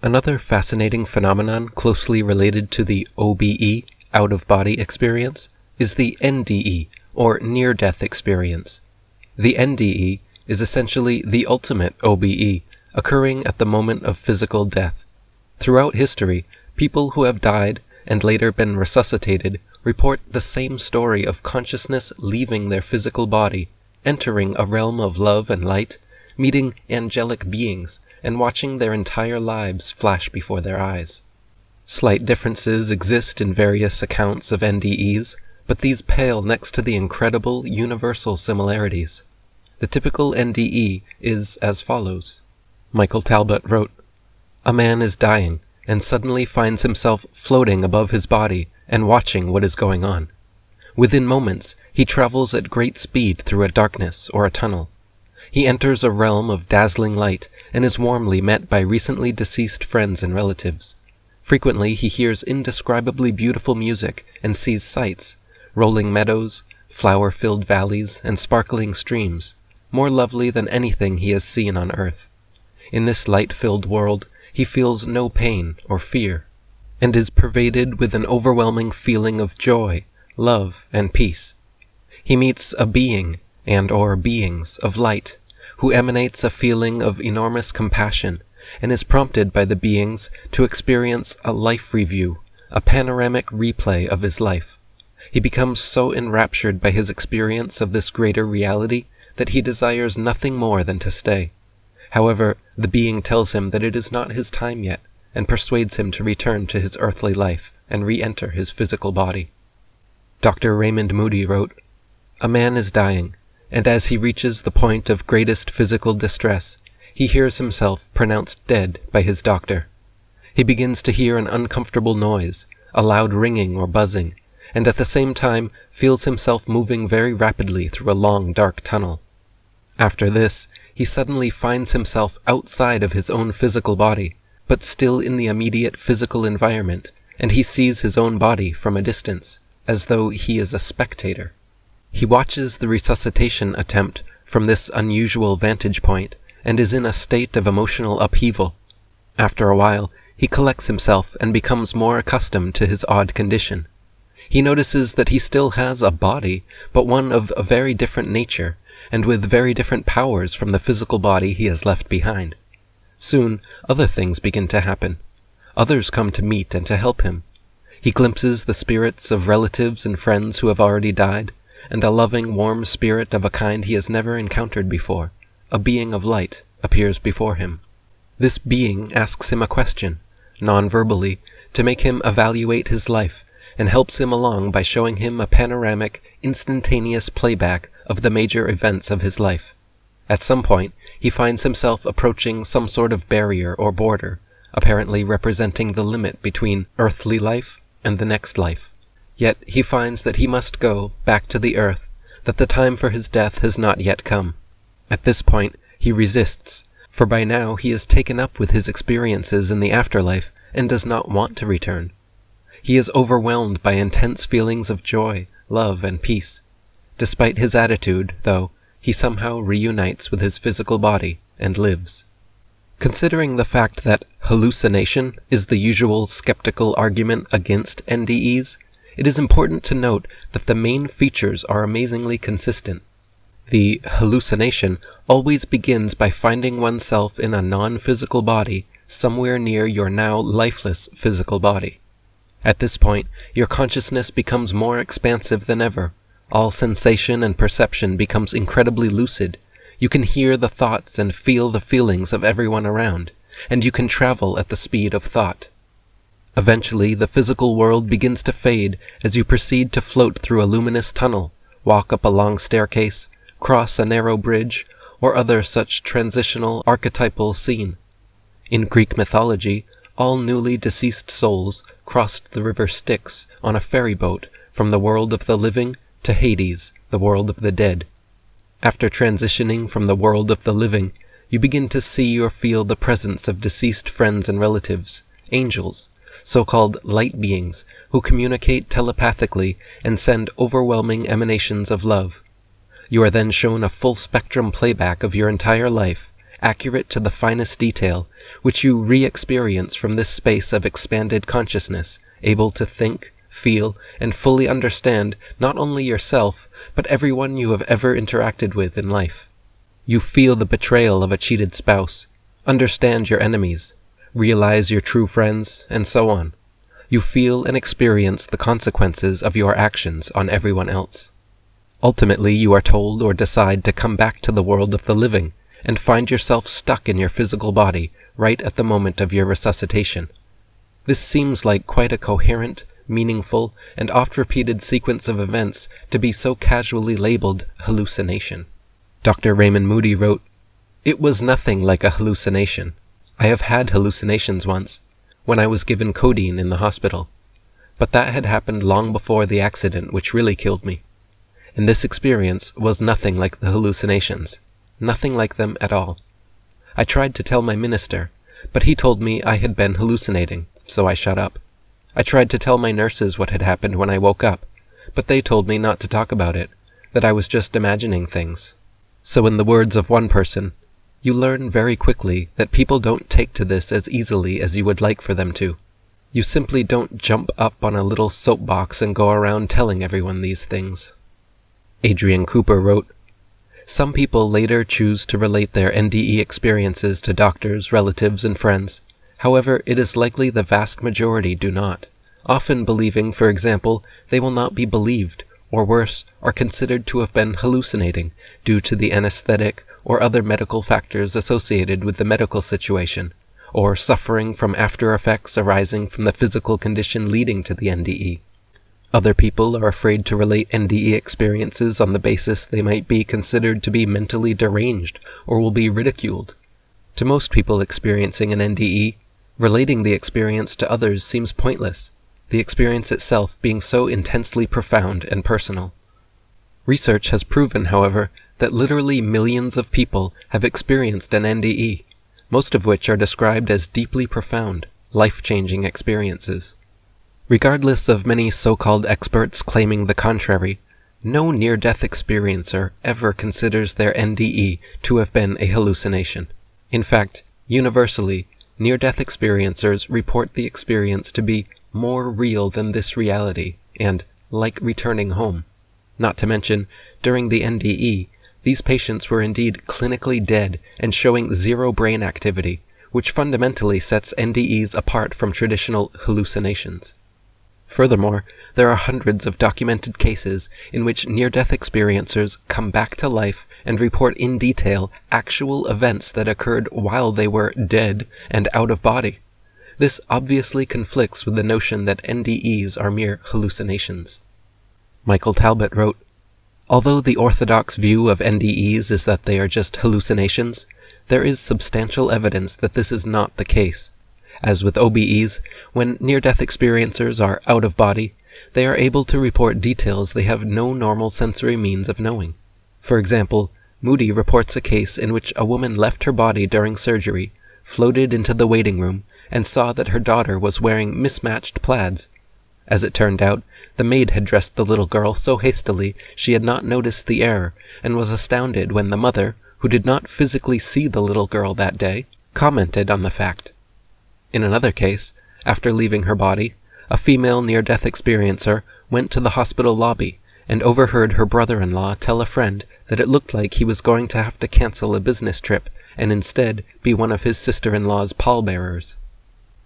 Another fascinating phenomenon closely related to the OBE, out-of-body experience, is the NDE, or near-death experience. The NDE is essentially the ultimate OBE, occurring at the moment of physical death. Throughout history, people who have died and later been resuscitated report the same story of consciousness leaving their physical body, entering a realm of love and light, meeting angelic beings, and watching their entire lives flash before their eyes. Slight differences exist in various accounts of NDEs, but these pale next to the incredible universal similarities. The typical NDE is as follows. Michael Talbot wrote, "A man is dying, and suddenly finds himself floating above his body and watching what is going on. Within moments, he travels at great speed through a darkness or a tunnel. He enters a realm of dazzling light and is warmly met by recently deceased friends and relatives. Frequently, he hears indescribably beautiful music and sees sights, rolling meadows, flower-filled valleys, and sparkling streams, more lovely than anything he has seen on earth. In this light-filled world, he feels no pain or fear, and is pervaded with an overwhelming feeling of joy, love, and peace. He meets a being, and/or beings, of light, who emanates a feeling of enormous compassion, and is prompted by the beings to experience a life review, a panoramic replay of his life. He becomes so enraptured by his experience of this greater reality that he desires nothing more than to stay. However, the being tells him that it is not his time yet, and persuades him to return to his earthly life and re-enter his physical body." Dr. Raymond Moody wrote, "A man is dying, and as he reaches the point of greatest physical distress, he hears himself pronounced dead by his doctor. He begins to hear an uncomfortable noise, a loud ringing or buzzing, and at the same time feels himself moving very rapidly through a long dark tunnel. After this, he suddenly finds himself outside of his own physical body, but still in the immediate physical environment, and he sees his own body from a distance, as though he is a spectator. He watches the resuscitation attempt from this unusual vantage point, and is in a state of emotional upheaval. After a while, he collects himself and becomes more accustomed to his odd condition. He notices that he still has a body, but one of a very different nature, and with very different powers from the physical body he has left behind. Soon, other things begin to happen. Others come to meet and to help him. He glimpses the spirits of relatives and friends who have already died, and a loving, warm spirit of a kind he has never encountered before, a being of light, appears before him. This being asks him a question, non-verbally, to make him evaluate his life, and helps him along by showing him a panoramic, instantaneous playback of the major events of his life. At some point, he finds himself approaching some sort of barrier or border, apparently representing the limit between earthly life and the next life. Yet he finds that he must go back to the earth, that the time for his death has not yet come. At this point, he resists, for by now he is taken up with his experiences in the afterlife and does not want to return. He is overwhelmed by intense feelings of joy, love, and peace. Despite his attitude, though, he somehow reunites with his physical body and lives. Considering the fact that hallucination is the usual skeptical argument against NDEs, it is important to note that the main features are amazingly consistent. The hallucination always begins by finding oneself in a non-physical body somewhere near your now lifeless physical body. At this point, your consciousness becomes more expansive than ever. All sensation and perception becomes incredibly lucid. You can hear the thoughts and feel the feelings of everyone around, and you can travel at the speed of thought. Eventually, the physical world begins to fade as you proceed to float through a luminous tunnel, walk up a long staircase, cross a narrow bridge, or other such transitional archetypal scene. In Greek mythology, all newly deceased souls crossed the river Styx on a ferry boat from the world of the living to Hades, the world of the dead. After transitioning from the world of the living, you begin to see or feel the presence of deceased friends and relatives, angels, so-called light beings who communicate telepathically and send overwhelming emanations of love. You are then shown a full-spectrum playback of your entire life, accurate to the finest detail, which you re-experience from this space of expanded consciousness, able to think, feel, and fully understand not only yourself, but everyone you have ever interacted with in life. You feel the betrayal of a cheated spouse, understand your enemies, realize your true friends, and so on. You feel and experience the consequences of your actions on everyone else. Ultimately, you are told or decide to come back to the world of the living and find yourself stuck in your physical body right at the moment of your resuscitation. This seems like quite a coherent, meaningful, and oft-repeated sequence of events to be so casually labeled hallucination. Dr. Raymond Moody wrote, "It was nothing like a hallucination. I have had hallucinations once, when I was given codeine in the hospital. But that had happened long before the accident which really killed me. And this experience was nothing like the hallucinations, nothing like them at all. I tried to tell my minister, but he told me I had been hallucinating, so I shut up. I tried to tell my nurses what had happened when I woke up, but they told me not to talk about it, that I was just imagining things." So in the words of one person, you learn very quickly that people don't take to this as easily as you would like for them to. You simply don't jump up on a little soapbox and go around telling everyone these things. Adrian Cooper wrote, "Some people later choose to relate their NDE experiences to doctors, relatives, and friends. However, it is likely the vast majority do not, often believing, for example, they will not be believed, or worse, are considered to have been hallucinating due to the anesthetic or other medical factors associated with the medical situation, or suffering from after effects arising from the physical condition leading to the NDE. Other people are afraid to relate NDE experiences on the basis they might be considered to be mentally deranged or will be ridiculed. To most people experiencing an NDE, relating the experience to others seems pointless, the experience itself being so intensely profound and personal. Research has proven, however, that literally millions of people have experienced an NDE, most of which are described as deeply profound, life-changing experiences. Regardless of many so-called experts claiming the contrary, no near-death experiencer ever considers their NDE to have been a hallucination. In fact, universally, near-death experiencers report the experience to be more real than this reality and like returning home. Not to mention, during the NDE, these patients were indeed clinically dead and showing zero brain activity, which fundamentally sets NDEs apart from traditional hallucinations. Furthermore, there are hundreds of documented cases in which near-death experiencers come back to life and report in detail actual events that occurred while they were dead and out of body. This obviously conflicts with the notion that NDEs are mere hallucinations. Michael Talbot wrote, "Although the orthodox view of NDEs is that they are just hallucinations, there is substantial evidence that this is not the case. As with OBEs, when near-death experiencers are out of body, they are able to report details they have no normal sensory means of knowing. For example, Moody reports a case in which a woman left her body during surgery, floated into the waiting room, and saw that her daughter was wearing mismatched plaids. As it turned out, the maid had dressed the little girl so hastily she had not noticed the error, and was astounded when the mother, who did not physically see the little girl that day, commented on the fact. In another case, after leaving her body, a female near-death experiencer went to the hospital lobby and overheard her brother-in-law tell a friend that it looked like he was going to have to cancel a business trip and instead be one of his sister-in-law's pallbearers.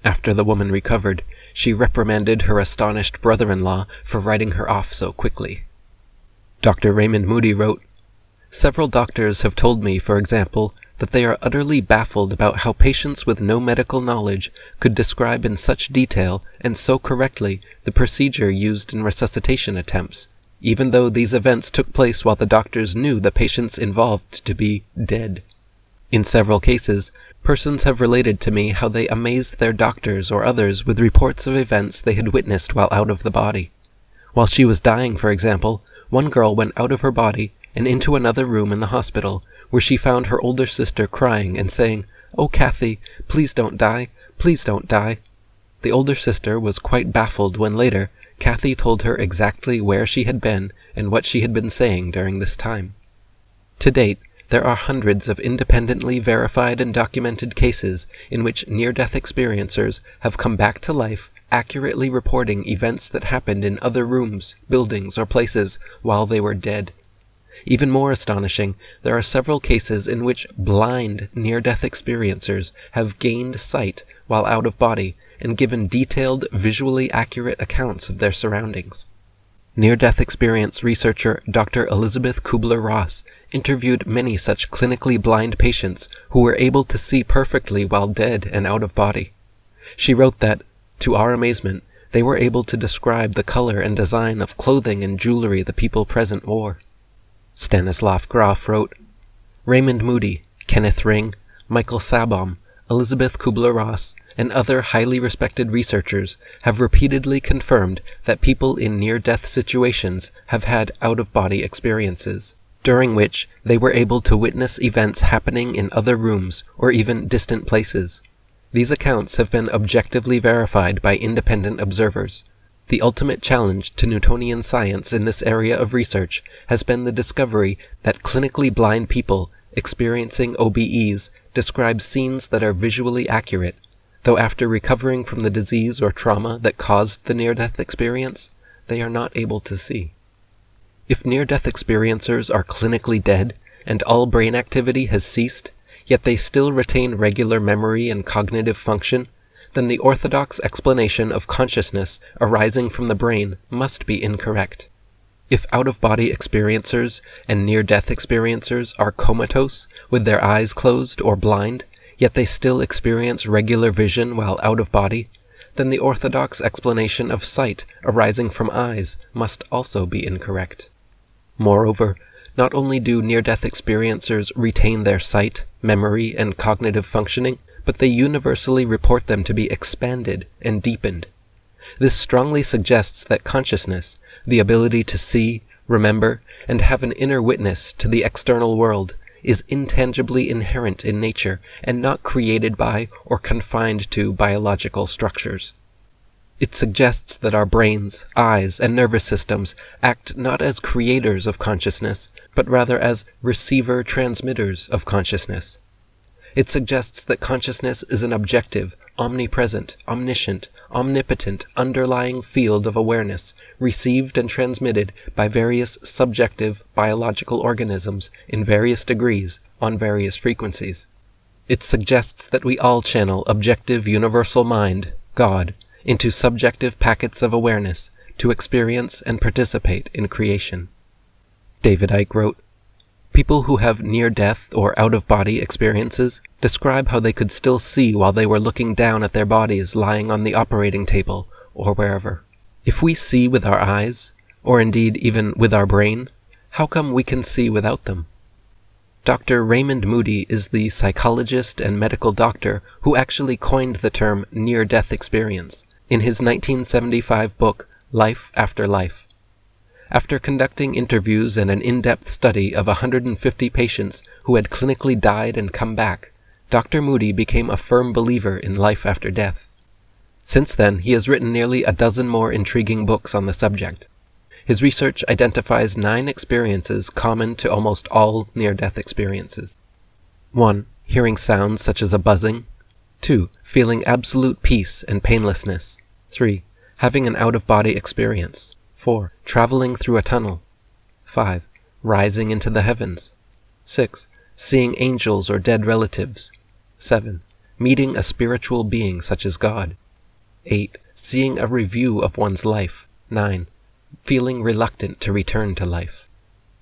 After the woman recovered, she reprimanded her astonished brother-in-law for writing her off so quickly. Dr. Raymond Moody wrote, "Several doctors have told me, for example, that they are utterly baffled about how patients with no medical knowledge could describe in such detail and so correctly the procedure used in resuscitation attempts, even though these events took place while the doctors knew the patients involved to be dead. In several cases, persons have related to me how they amazed their doctors or others with reports of events they had witnessed while out of the body. While she was dying, for example, one girl went out of her body and into another room in the hospital, where she found her older sister crying and saying, 'Oh, Kathy, please don't die, please don't die.' The older sister was quite baffled when later, Kathy told her exactly where she had been and what she had been saying during this time. To date, There are hundreds of independently verified and documented cases in which near-death experiencers have come back to life, accurately reporting events that happened in other rooms, buildings, or places while they were dead. Even more astonishing, there are several cases in which blind near-death experiencers have gained sight while out of body and given detailed, visually accurate accounts of their surroundings. Near-death experience researcher Dr. Elizabeth Kubler-Ross interviewed many such clinically blind patients who were able to see perfectly while dead and out of body. She wrote that, to our amazement, they were able to describe the color and design of clothing and jewelry the people present wore. Stanislav Grof wrote, Raymond Moody, Kenneth Ring, Michael Sabom, Elizabeth Kubler-Ross, and other highly respected researchers have repeatedly confirmed that people in near-death situations have had out-of-body experiences, during which they were able to witness events happening in other rooms or even distant places. These accounts have been objectively verified by independent observers. The ultimate challenge to Newtonian science in this area of research has been the discovery that clinically blind people experiencing OBEs describe scenes that are visually accurate, though after recovering from the disease or trauma that caused the near-death experience, they are not able to see. If near-death experiencers are clinically dead and all brain activity has ceased, yet they still retain regular memory and cognitive function, then the orthodox explanation of consciousness arising from the brain must be incorrect. If out-of-body experiencers and near-death experiencers are comatose, with their eyes closed or blind, yet they still experience regular vision while out of body, then the orthodox explanation of sight arising from eyes must also be incorrect. Moreover, not only do near-death experiencers retain their sight, memory, and cognitive functioning, but they universally report them to be expanded and deepened. This strongly suggests that consciousness, the ability to see, remember, and have an inner witness to the external world, is intangibly inherent in nature and not created by or confined to biological structures. It suggests that our brains, eyes, and nervous systems act not as creators of consciousness, but rather as receiver-transmitters of consciousness. It suggests that consciousness is an objective, omnipresent, omniscient, omnipotent underlying field of awareness, received and transmitted by various subjective biological organisms in various degrees on various frequencies. It suggests that we all channel objective universal mind, God, into subjective packets of awareness to experience and participate in creation. David Icke wrote, People who have near-death or out-of-body experiences describe how they could still see while they were looking down at their bodies lying on the operating table or wherever. If we see with our eyes, or indeed even with our brain, how come we can see without them? Dr. Raymond Moody is the psychologist and medical doctor who actually coined the term near-death experience in his 1975 book, Life After Life. After conducting interviews and an in-depth study of 150 patients who had clinically died and come back, Dr. Moody became a firm believer in life after death. Since then, he has written nearly a dozen more intriguing books on the subject. His research identifies 9 experiences common to almost all near-death experiences. 1. Hearing sounds such as a buzzing. 2. Feeling absolute peace and painlessness. 3. Having an out-of-body experience. 4. Traveling through a tunnel. 5. Rising into the heavens. 6. Seeing angels or dead relatives. 7. Meeting a spiritual being such as God. 8. Seeing a review of one's life. 9. Feeling reluctant to return to life.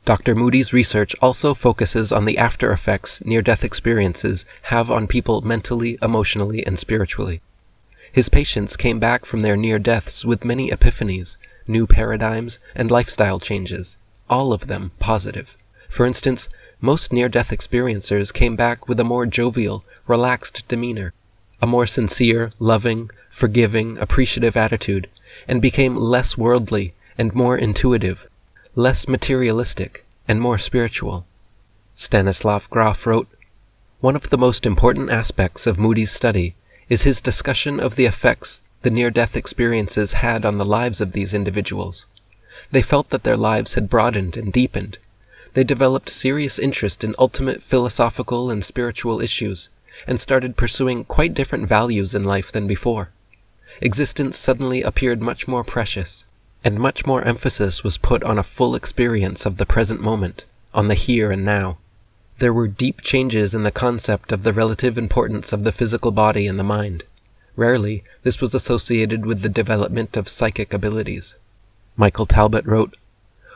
Dr. Moody's research also focuses on the after effects near-death experiences have on people mentally, emotionally, and spiritually. His patients came back from their near deaths with many epiphanies, new paradigms, and lifestyle changes, all of them positive. For instance, most near-death experiencers came back with a more jovial, relaxed demeanor, a more sincere, loving, forgiving, appreciative attitude, and became less worldly and more intuitive, less materialistic and more spiritual. Stanislav Grof wrote, One of the most important aspects of Moody's study is his discussion of the effects the near-death experiences had on the lives of these individuals. They felt that their lives had broadened and deepened. they developed serious interest in ultimate philosophical and spiritual issues, and started pursuing quite different values in life than before. Existence suddenly appeared much more precious, and much more emphasis was put on a full experience of the present moment, on the here and now. There were deep changes in the concept of the relative importance of the physical body and the mind. Rarely, this was associated with the development of psychic abilities. Michael Talbot wrote,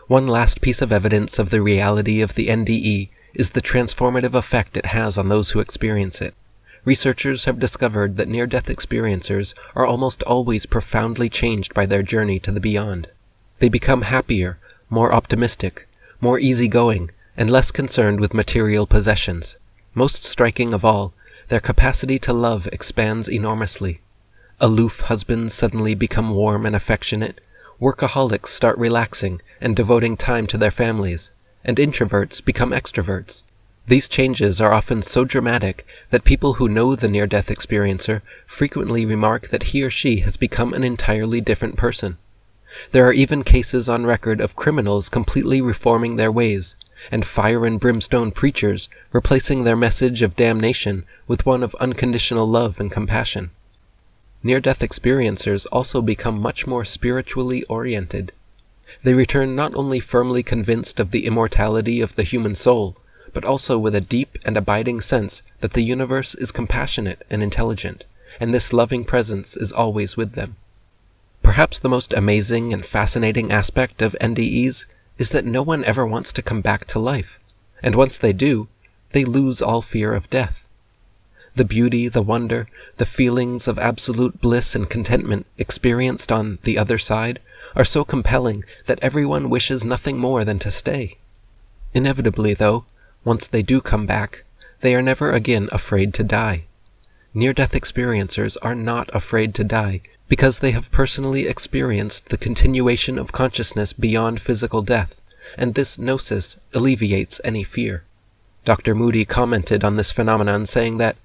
"One last piece of evidence of the reality of the NDE is the transformative effect it has on those who experience it. Researchers have discovered that near-death experiencers are almost always profoundly changed by their journey to the beyond. They become happier, more optimistic, more easygoing, and less concerned with material possessions. Most striking of all, their capacity to love expands enormously. Aloof husbands suddenly become warm and affectionate, workaholics start relaxing and devoting time to their families, and introverts become extroverts. These changes are often so dramatic that people who know the near-death experiencer frequently remark that he or she has become an entirely different person. There are even cases on record of criminals completely reforming their ways, and fire and brimstone preachers replacing their message of damnation with one of unconditional love and compassion. Near-death experiencers also become much more spiritually oriented. They return not only firmly convinced of the immortality of the human soul, but also with a deep and abiding sense that the universe is compassionate and intelligent, and this loving presence is always with them. Perhaps the most amazing and fascinating aspect of NDEs is that no one ever wants to come back to life, and once they do, they lose all fear of death. The beauty, the wonder, the feelings of absolute bliss and contentment experienced on the other side are so compelling that everyone wishes nothing more than to stay. Inevitably, though, once they do come back, they are never again afraid to die. Near-death experiencers are not afraid to die because they have personally experienced the continuation of consciousness beyond physical death, and this gnosis alleviates any fear. Dr. Moody commented on this phenomenon saying that,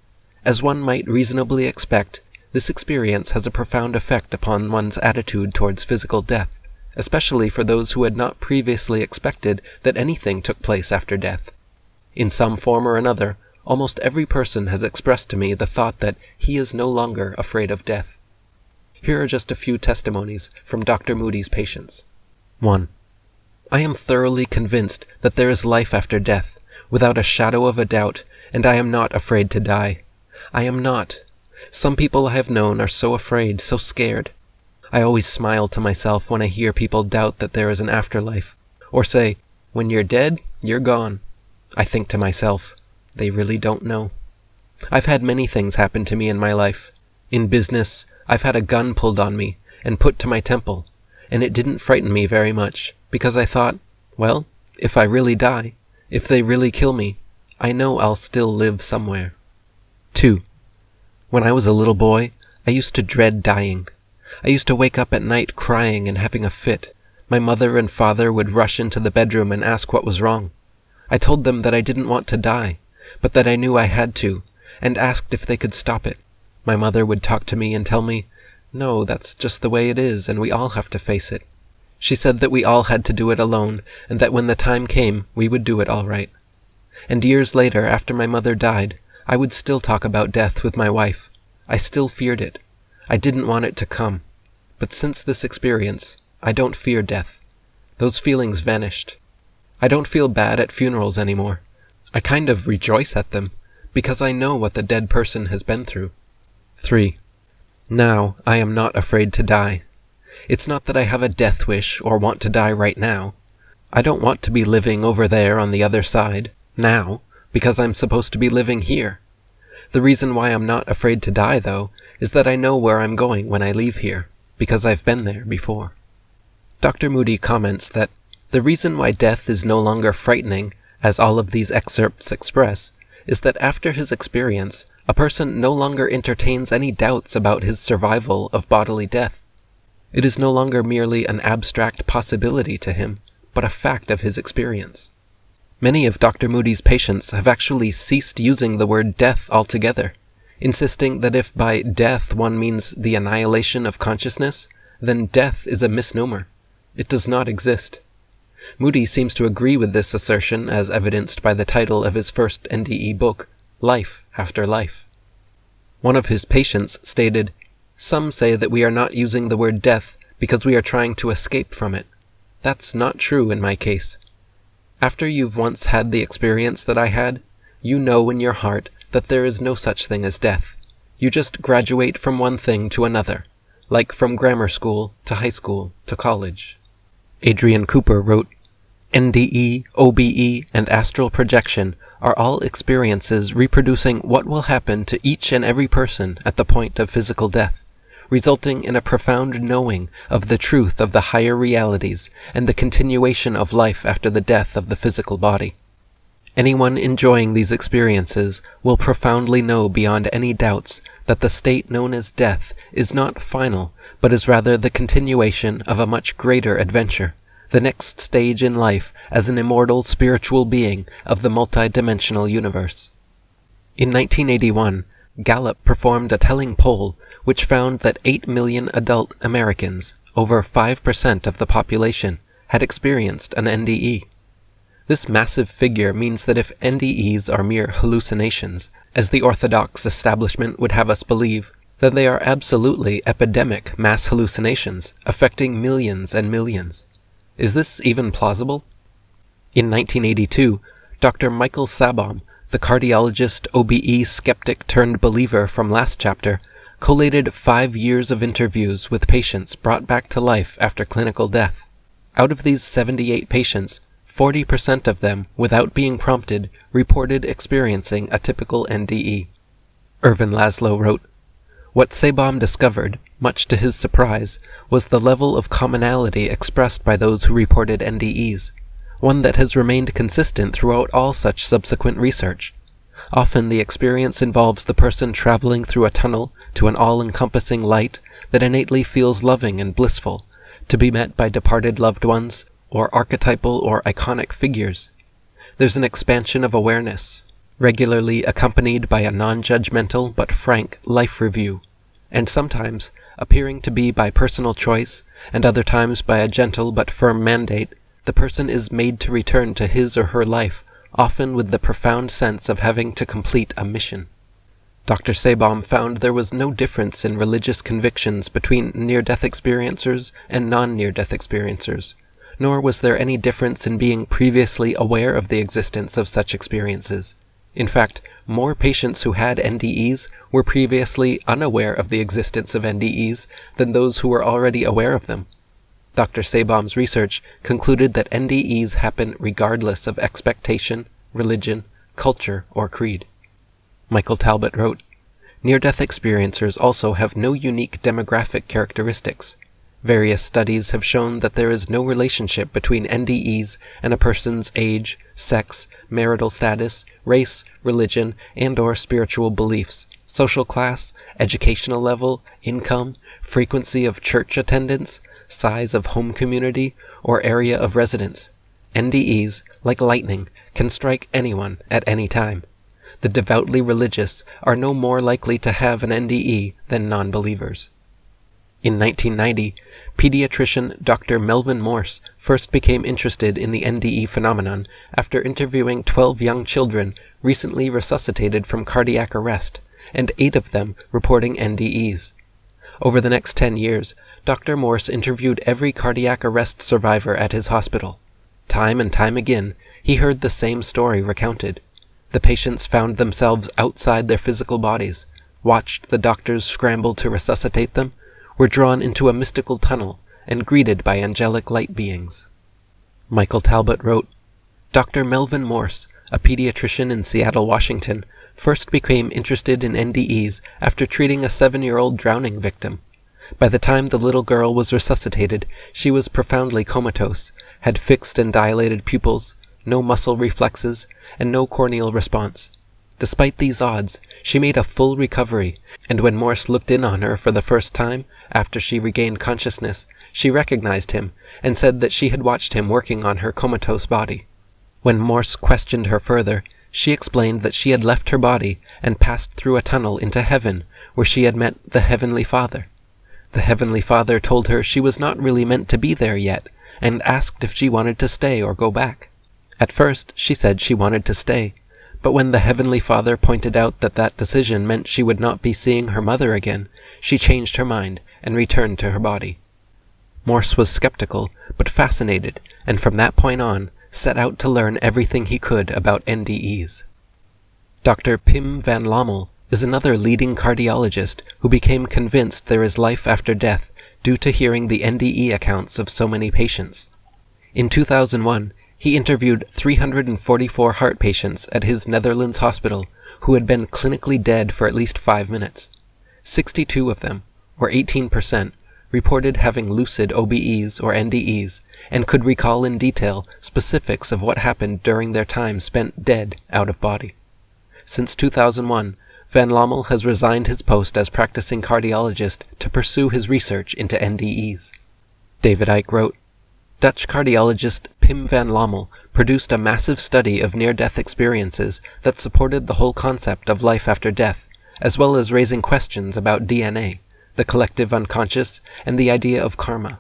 as one might reasonably expect, this experience has a profound effect upon one's attitude towards physical death, especially for those who had not previously expected that anything took place after death. In some form or another, almost every person has expressed to me the thought that he is no longer afraid of death. Here are just a few testimonies from Dr. Moody's patients. 1. I am thoroughly convinced that there is life after death, without a shadow of a doubt, and I am not afraid to die. I am not. Some people I have known are so afraid, so scared. I always smile to myself when I hear people doubt that there is an afterlife, or say, when you're dead, you're gone. I think to myself, they really don't know. I've had many things happen to me in my life. In business, I've had a gun pulled on me and put to my temple, and it didn't frighten me very much, because I thought, well, if I really die, if they really kill me, I know I'll still live somewhere. 2. When I was a little boy, I used to dread dying. I used to wake up at night crying and having a fit. My mother and father would rush into the bedroom and ask what was wrong. I told them that I didn't want to die, but that I knew I had to, and asked if they could stop it. My mother would talk to me and tell me, no, that's just the way it is, and we all have to face it. She said that we all had to do it alone, and that when the time came, we would do it all right. And years later, after my mother died, I would still talk about death with my wife. I still feared it. I didn't want it to come. But since this experience, I don't fear death. Those feelings vanished. I don't feel bad at funerals anymore. I kind of rejoice at them, because I know what the dead person has been through. 3. Now, I am not afraid to die. It's not that I have a death wish or want to die right now. I don't want to be living over there on the other side, now, because I'm supposed to be living here. The reason why I'm not afraid to die, though, is that I know where I'm going when I leave here, because I've been there before. Dr. Moody comments that the reason why death is no longer frightening, as all of these excerpts express, is that after his experience, a person no longer entertains any doubts about his survival of bodily death. It is no longer merely an abstract possibility to him, but a fact of his experience. Many of Dr. Moody's patients have actually ceased using the word death altogether, insisting that if by death one means the annihilation of consciousness, then death is a misnomer. It does not exist. Moody seems to agree with this assertion as evidenced by the title of his first NDE book, Life After Life. One of his patients stated, "Some say that we are not using the word death because we are trying to escape from it. That's not true in my case. After you've once had the experience that I had, you know in your heart that there is no such thing as death. You just graduate from one thing to another, like from grammar school to high school to college." Adrian Cooper wrote, "NDE, OBE, and astral projection are all experiences reproducing what will happen to each and every person at the point of physical death, resulting in a profound knowing of the truth of the higher realities and the continuation of life after the death of the physical body. Anyone enjoying these experiences will profoundly know beyond any doubts that the state known as death is not final, but is rather the continuation of a much greater adventure, the next stage in life as an immortal spiritual being of the multidimensional universe." In 1981, Gallup performed a telling poll which found that 8 million adult Americans, over 5% of the population, had experienced an NDE. This massive figure means that if NDEs are mere hallucinations, as the orthodox establishment would have us believe, then they are absolutely epidemic mass hallucinations affecting millions and millions. Is this even plausible? In 1982, Dr. Michael Sabom, the cardiologist OBE skeptic turned believer from last chapter, collated 5 years of interviews with patients brought back to life after clinical death. Out of these 78 patients, 40% of them, without being prompted, reported experiencing a typical NDE. Irvin Laszlo wrote, "What Sabom discovered, much to his surprise, was the level of commonality expressed by those who reported NDEs, one that has remained consistent throughout all such subsequent research. Often the experience involves the person traveling through a tunnel to an all-encompassing light that innately feels loving and blissful, to be met by departed loved ones, or archetypal or iconic figures. There's an expansion of awareness, regularly accompanied by a non-judgmental but frank life review, and sometimes, appearing to be by personal choice, and other times by a gentle but firm mandate, the person is made to return to his or her life, often with the profound sense of having to complete a mission." Dr. Sabom found there was no difference in religious convictions between near-death experiencers and non-near-death experiencers, nor was there any difference in being previously aware of the existence of such experiences. In fact, more patients who had NDEs were previously unaware of the existence of NDEs than those who were already aware of them. Dr. Sabom's research concluded that NDEs happen regardless of expectation, religion, culture, or creed. Michael Talbot wrote, "Near-death experiencers also have no unique demographic characteristics. Various studies have shown that there is no relationship between NDEs and a person's age, sex, marital status, race, religion, and/or spiritual beliefs, social class, educational level, income, frequency of church attendance, size of home community, or area of residence. NDEs, like lightning, can strike anyone at any time. The devoutly religious are no more likely to have an NDE than non-believers." In 1990, pediatrician Dr. Melvin Morse first became interested in the NDE phenomenon after interviewing 12 young children recently resuscitated from cardiac arrest, and 8 of them reporting NDEs. Over the next 10 years, Dr. Morse interviewed every cardiac arrest survivor at his hospital. Time and time again, he heard the same story recounted. The patients found themselves outside their physical bodies, watched the doctors scramble to resuscitate them, were drawn into a mystical tunnel, and greeted by angelic light beings. Michael Talbot wrote, "Dr. Melvin Morse, a pediatrician in Seattle, Washington, first became interested in NDEs after treating a 7-year-old drowning victim. By the time the little girl was resuscitated, she was profoundly comatose, had fixed and dilated pupils, no muscle reflexes, and no corneal response. Despite these odds, she made a full recovery, and when Morse looked in on her for the first time, after she regained consciousness, she recognized him, and said that she had watched him working on her comatose body. When Morse questioned her further, she explained that she had left her body and passed through a tunnel into heaven, where she had met the Heavenly Father. The Heavenly Father told her she was not really meant to be there yet, and asked if she wanted to stay or go back. At first, she said she wanted to stay, but when the Heavenly Father pointed out that that decision meant she would not be seeing her mother again, she changed her mind and returned to her body. Morse was skeptical, but fascinated, and from that point on, set out to learn everything he could about NDEs. Dr. Pim van Lommel is another leading cardiologist who became convinced there is life after death due to hearing the NDE accounts of so many patients. In 2001, he interviewed 344 heart patients at his Netherlands hospital who had been clinically dead for at least 5 minutes. 62 of them, or 18%, reported having lucid OBEs or NDEs and could recall in detail specifics of what happened during their time spent dead out of body. Since 2001, Van Lommel has resigned his post as practicing cardiologist to pursue his research into NDEs. David Icke wrote, Dutch cardiologist Pim van Lommel produced a massive study of near-death experiences that supported the whole concept of life after death, as well as raising questions about DNA, the collective unconscious, and the idea of karma.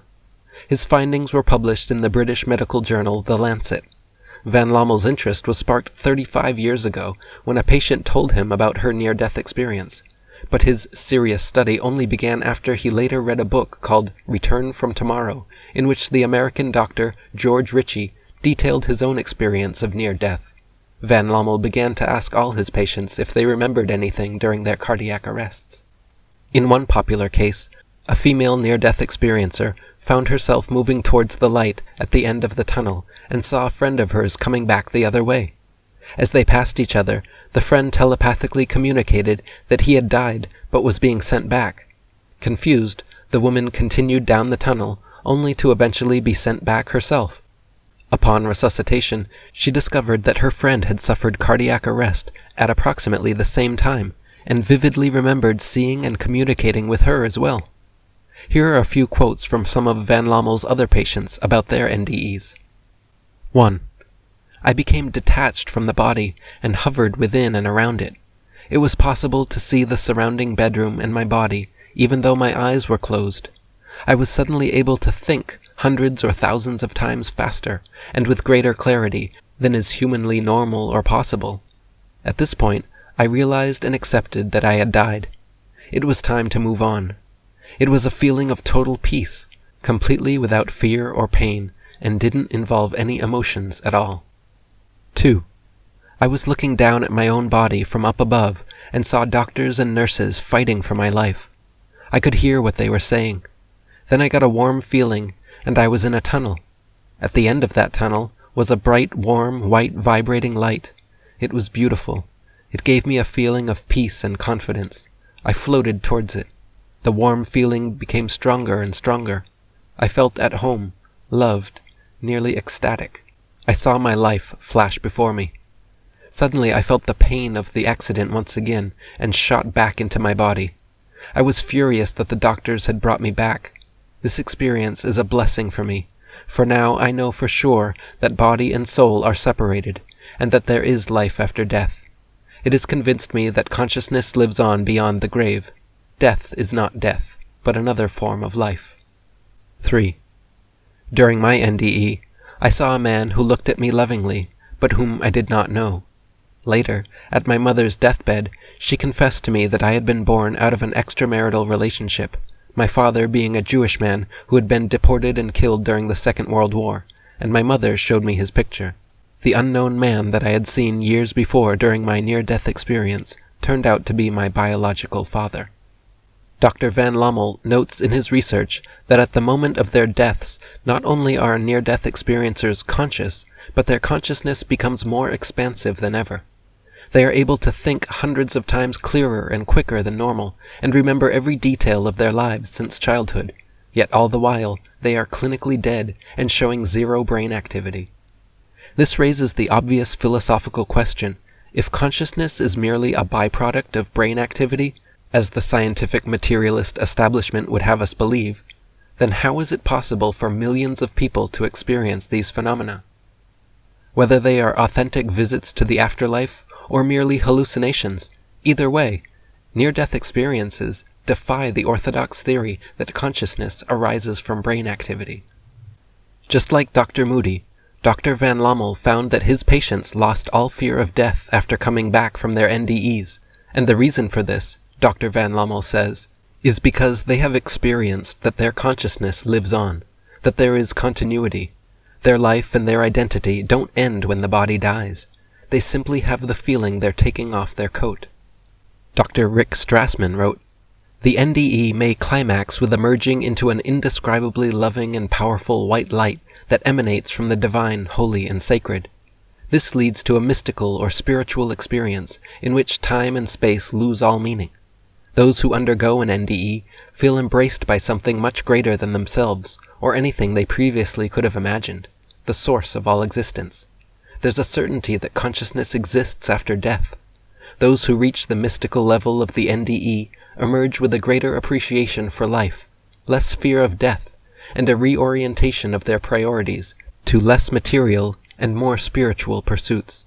His findings were published in the British medical journal The Lancet. Van Lommel's interest was sparked 35 years ago when a patient told him about her near-death experience, but his serious study only began after he later read a book called Return from Tomorrow, in which the American doctor George Ritchie detailed his own experience of near-death. Van Lommel began to ask all his patients if they remembered anything during their cardiac arrests. In one popular case, a female near-death experiencer found herself moving towards the light at the end of the tunnel and saw a friend of hers coming back the other way. As they passed each other, the friend telepathically communicated that he had died but was being sent back. Confused, the woman continued down the tunnel, only to eventually be sent back herself. Upon resuscitation, she discovered that her friend had suffered cardiac arrest at approximately the same time, and vividly remembered seeing and communicating with her as well. Here are a few quotes from some of Van Lommel's other patients about their NDEs. 1. I became detached from the body and hovered within and around it. It was possible to see the surrounding bedroom and my body, even though my eyes were closed. I was suddenly able to think hundreds or thousands of times faster and with greater clarity than is humanly normal or possible. At this point, I realized and accepted that I had died. It was time to move on. It was a feeling of total peace, completely without fear or pain, and didn't involve any emotions at all. 2. I was looking down at my own body from up above and saw doctors and nurses fighting for my life. I could hear what they were saying. Then I got a warm feeling, and I was in a tunnel. At the end of that tunnel was a bright, warm, white, vibrating light. It was beautiful. It gave me a feeling of peace and confidence. I floated towards it. The warm feeling became stronger and stronger. I felt at home, loved, nearly ecstatic. I saw my life flash before me. Suddenly I felt the pain of the accident once again and shot back into my body. I was furious that the doctors had brought me back. This experience is a blessing for me, for now I know for sure that body and soul are separated, and that there is life after death. It has convinced me that consciousness lives on beyond the grave. Death is not death, but another form of life. 3. During my NDE, I saw a man who looked at me lovingly, but whom I did not know. Later, at my mother's deathbed, she confessed to me that I had been born out of an extramarital relationship, my father being a Jewish man who had been deported and killed during the Second World War, and my mother showed me his picture. The unknown man that I had seen years before during my near-death experience turned out to be my biological father. Dr. Van Lommel notes in his research that at the moment of their deaths, not only are near-death experiencers conscious, but their consciousness becomes more expansive than ever. They are able to think hundreds of times clearer and quicker than normal, and remember every detail of their lives since childhood, yet all the while they are clinically dead and showing zero brain activity. This raises the obvious philosophical question: if consciousness is merely a byproduct of brain activity, as the scientific materialist establishment would have us believe, then how is it possible for millions of people to experience these phenomena? Whether they are authentic visits to the afterlife or merely hallucinations, either way, near-death experiences defy the orthodox theory that consciousness arises from brain activity. Just like Dr. Moody, Dr. Van Lommel found that his patients lost all fear of death after coming back from their NDEs, and the reason for this, Dr. Van Lommel says, is because they have experienced that their consciousness lives on, that there is continuity. Their life and their identity don't end when the body dies. They simply have the feeling they're taking off their coat. Dr. Rick Strassman wrote, "The NDE may climax with emerging into an indescribably loving and powerful white light that emanates from the divine, holy, and sacred. This leads to a mystical or spiritual experience in which time and space lose all meaning. Those who undergo an NDE feel embraced by something much greater than themselves or anything they previously could have imagined, the source of all existence. There's a certainty that consciousness exists after death. Those who reach the mystical level of the NDE emerge with a greater appreciation for life, less fear of death, and a reorientation of their priorities to less material and more spiritual pursuits.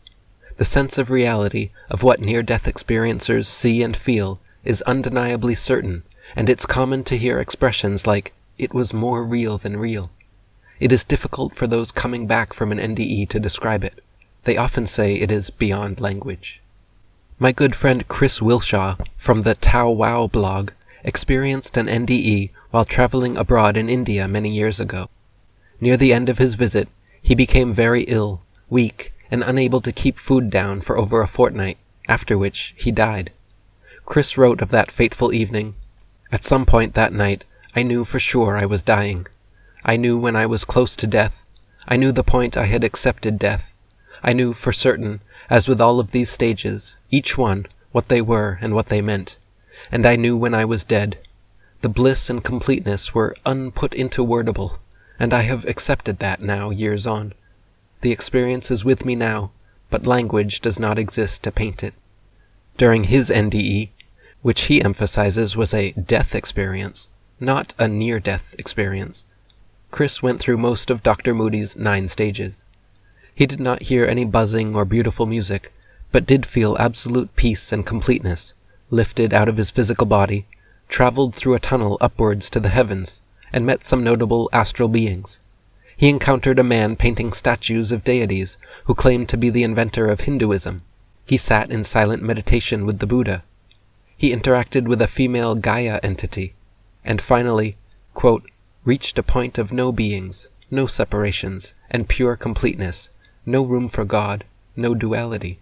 The sense of reality of what near-death experiencers see and feel is undeniably certain, and it's common to hear expressions like, 'it was more real than real.' It is difficult for those coming back from an NDE to describe it. They often say it is beyond language." My good friend Chris Wilshaw from the Tao Wow blog experienced an NDE while traveling abroad in India many years ago. Near the end of his visit, he became very ill, weak, and unable to keep food down for over a fortnight, after which he died. Chris wrote of that fateful evening, "At some point that night, I knew for sure I was dying. I knew when I was close to death. I knew the point I had accepted death. I knew for certain, as with all of these stages, each one, what they were and what they meant. And I knew when I was dead. The bliss and completeness were unput into wordable, and I have accepted that now, years on. The experience is with me now, but language does not exist to paint it." During his NDE, which he emphasizes was a death experience, not a near-death experience, Chris went through most of Dr. Moody's 9 stages. He did not hear any buzzing or beautiful music, but did feel absolute peace and completeness, lifted out of his physical body, traveled through a tunnel upwards to the heavens, and met some notable astral beings. He encountered a man painting statues of deities who claimed to be the inventor of Hinduism. He sat in silent meditation with the Buddha. He interacted with a female Gaia entity, and finally, quote, "reached a point of no beings, no separations, and pure completeness, no room for God, no duality."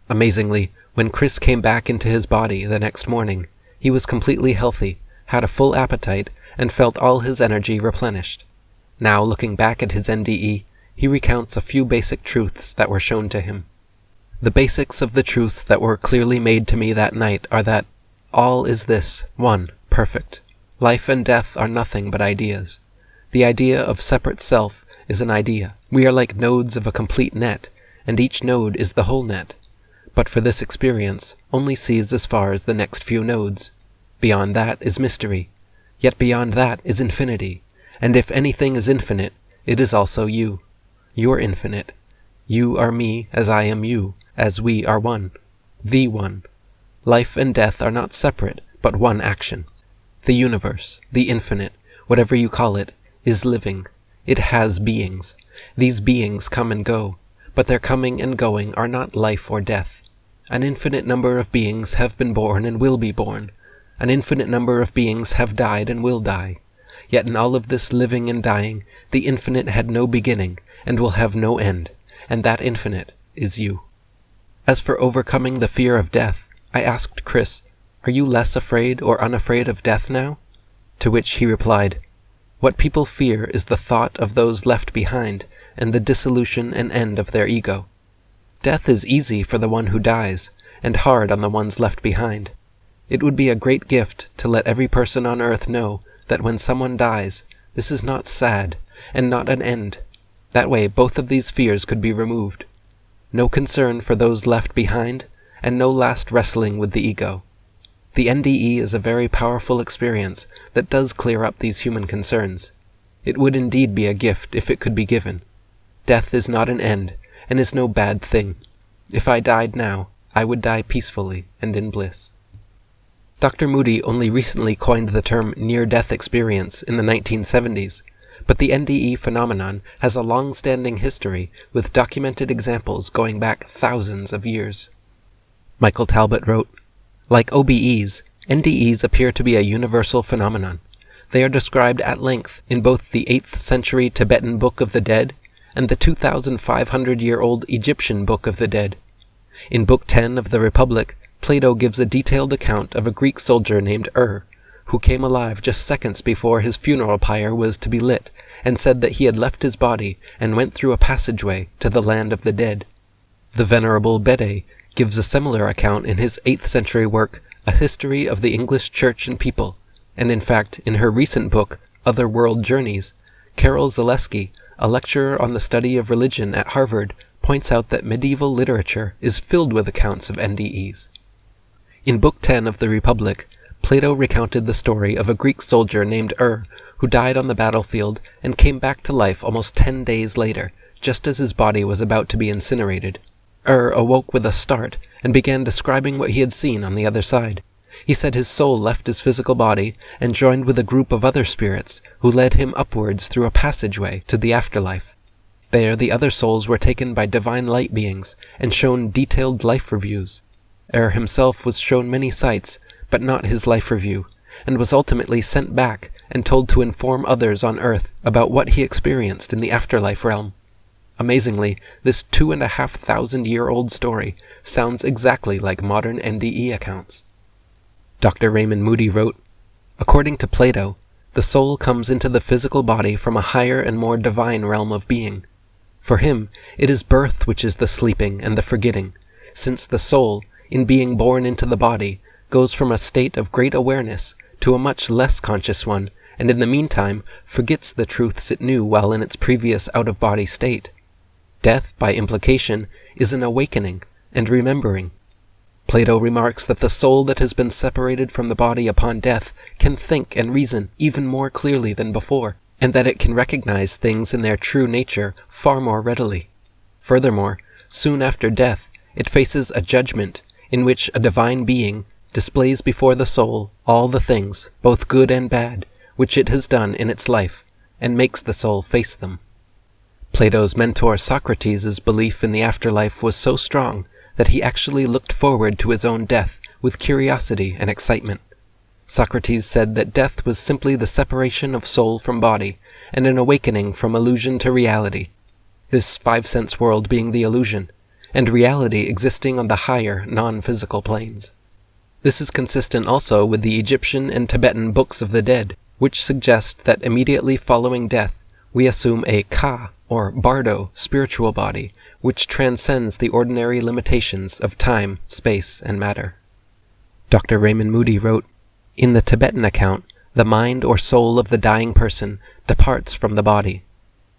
Amazingly, when Chris came back into his body the next morning, he was completely healthy, had a full appetite, and felt all his energy replenished. Now, looking back at his NDE, he recounts a few basic truths that were shown to him. "The basics of the truths that were clearly made to me that night are that all is this, one, perfect. Life and death are nothing but ideas. The idea of separate self is an idea. We are like nodes of a complete net, and each node is the whole net. But for this experience, only sees as far as the next few nodes. Beyond that is mystery. Yet beyond that is infinity. And if anything is infinite, it is also you. You're infinite. You are me as I am you, as we are one. The one. Life and death are not separate, but one action. The universe, the infinite, whatever you call it, is living. It has beings. These beings come and go, but their coming and going are not life or death. An infinite number of beings have been born and will be born. An infinite number of beings have died and will die. Yet in all of this living and dying, the infinite had no beginning and will have no end, and that infinite is you." As for overcoming the fear of death, I asked Chris, "Are you less afraid or unafraid of death now?" To which he replied, "What people fear is the thought of those left behind and the dissolution and end of their ego. Death is easy for the one who dies, and hard on the ones left behind. It would be a great gift to let every person on earth know that when someone dies, this is not sad, and not an end. That way both of these fears could be removed. No concern for those left behind, and no last wrestling with the ego. The NDE is a very powerful experience that does clear up these human concerns. It would indeed be a gift if it could be given. Death is not an end, and is no bad thing. If I died now, I would die peacefully and in bliss." Dr. Moody only recently coined the term near-death experience in the 1970s, but the NDE phenomenon has a long-standing history with documented examples going back thousands of years. Michael Talbot wrote, "Like OBEs, NDEs appear to be a universal phenomenon. They are described at length in both the 8th century Tibetan Book of the Dead and the 2,500-year-old Egyptian Book of the Dead. In Book 10 of the Republic, Plato gives a detailed account of a Greek soldier named who came alive just seconds before his funeral pyre was to be lit, and said that he had left his body and went through a passageway to the land of the dead. The Venerable Bede gives a similar account in his 8th century work, A History of the English Church and People, and in fact, in her recent book, Other World Journeys, Carol Zaleski, a lecturer on the study of religion at Harvard, points out that medieval literature is filled with accounts of NDEs. In Book 10 of the Republic, Plato recounted the story of a Greek soldier named who died on the battlefield and came back to life almost 10 days later, just as his body was about to be incinerated. Awoke with a start and began describing what he had seen on the other side. He said his soul left his physical body and joined with a group of other spirits who led him upwards through a passageway to the afterlife. There the other souls were taken by divine light beings and shown detailed life reviews. Himself was shown many sights, but not his life review, and was ultimately sent back and told to inform others on Earth about what he experienced in the afterlife realm. Amazingly, this 2,500-year-old story sounds exactly like modern NDE accounts. Dr. Raymond Moody wrote, "According to Plato, the soul comes into the physical body from a higher and more divine realm of being. For him, it is birth which is the sleeping and the forgetting, since the soul, in being born into the body, goes from a state of great awareness to a much less conscious one, and in the meantime forgets the truths it knew while in its previous out-of-body state. Death, by implication, is an awakening and remembering. Plato remarks that the soul that has been separated from the body upon death can think and reason even more clearly than before, and that it can recognize things in their true nature far more readily. Furthermore, soon after death, it faces a judgment in which a divine being displays before the soul all the things, both good and bad, which it has done in its life, and makes the soul face them." Plato's mentor Socrates' belief in the afterlife was so strong that he actually looked forward to his own death with curiosity and excitement. Socrates said that death was simply the separation of soul from body, and an awakening from illusion to reality, this five-sense world being the illusion, and reality existing on the higher, non-physical planes. This is consistent also with the Egyptian and Tibetan Books of the Dead, which suggest that immediately following death, we assume a ka, or bardo, spiritual body, which transcends the ordinary limitations of time, space, and matter. Dr. Raymond Moody wrote, "In the Tibetan account, the mind or soul of the dying person departs from the body.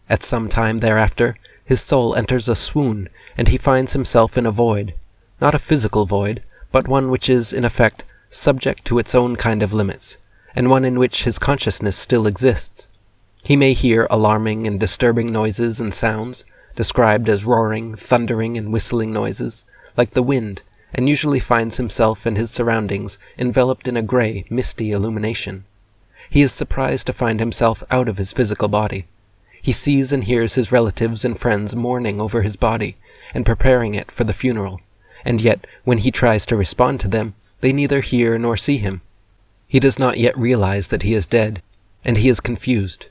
At some time thereafter, his soul enters a swoon, and he finds himself in a void, not a physical void, but one which is, in effect, subject to its own kind of limits, and one in which his consciousness still exists. He may hear alarming and disturbing noises and sounds, described as roaring, thundering, and whistling noises, like the wind, and usually finds himself and his surroundings enveloped in a gray, misty illumination. He is surprised to find himself out of his physical body. He sees and hears his relatives and friends mourning over his body and preparing it for the funeral, and yet, when he tries to respond to them, they neither hear nor see him. He does not yet realize that he is dead, and he is confused.